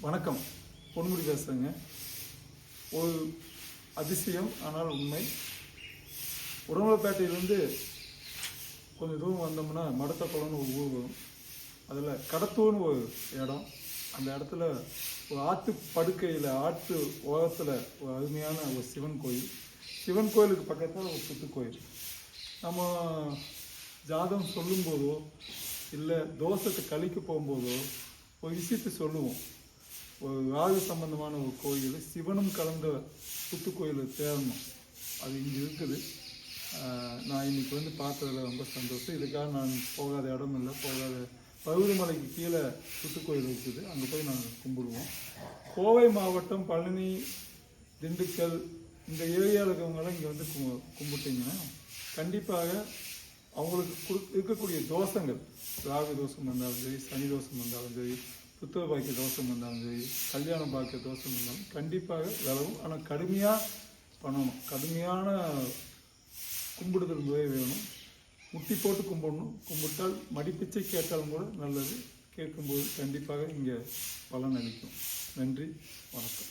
வணக்கம், பொன்முடி பேசுகிறேங்க. ஒரு அதிசயம் ஆனால் உண்மை. உடம்புலப்பேட்டையிலேருந்து கொஞ்சம் தூரம் வந்தோம்னா மடத்தக்குளம்னு ஒரு ஊர் வரும். அதில் கடத்தூர்னு ஒரு இடம். அந்த இடத்துல ஒரு ஆற்று படுக்கையில் ஆற்று ஓரத்தில் ஒரு அருமையான ஒரு சிவன் கோயில். சிவன் கோயிலுக்கு பக்கத்தில் ஒரு புத்து கோயில். நம்ம ஜாதகம் சொல்லும்போதோ இல்லை தோஷத்தை கழிக்க போகும்போதோ ஒரு விஷயத்தை சொல்லுவோம். ஒரு ராகு சம்பந்தமான ஒரு கோயில், சிவனும் கலந்த புத்து கோயில் தேடணும். அது இங்கே இருக்குது. நான் இன்றைக்கி வந்து பார்த்ததில் ரொம்ப சந்தோஷம். இதுக்காக நான் போகாத இடம் இல்லை, போகாத பருவதமலைக்கு கீழே புத்து கோயில் இருக்குது. அங்கே போய் நாங்கள் கும்பிடுவோம். கோவை மாவட்டம் பழனி, திண்டுக்கல் இந்த ஏரியாவில் இருக்கிறவங்களாம் இங்கே வந்து கும்பிட்டிங்கன்னா கண்டிப்பாக அவங்களுக்கு இருக்கக்கூடிய தோஷங்கள், ராகு தோஷம் வந்தாலும் சரி, சனி தோஷம் வந்தாலும் சரி, புத்தக பாக்கிய தோஷம் வந்தாலும் சரி, கல்யாணம் பாக்கிய தோஷம் வந்தாலும் கண்டிப்பாக விலகும். ஆனால் கடுமையாக பண்ணணும். கடுமையான கும்பிடுதல் முறை வேணும். முட்டி போட்டு கும்பிடணும். கும்பிட்டால் மடிப்பிச்சை கேட்டாலும் கூட நல்லது. கேட்கும்போது கண்டிப்பாக இங்கே பலன் அளிக்கும். நன்றி, வணக்கம்.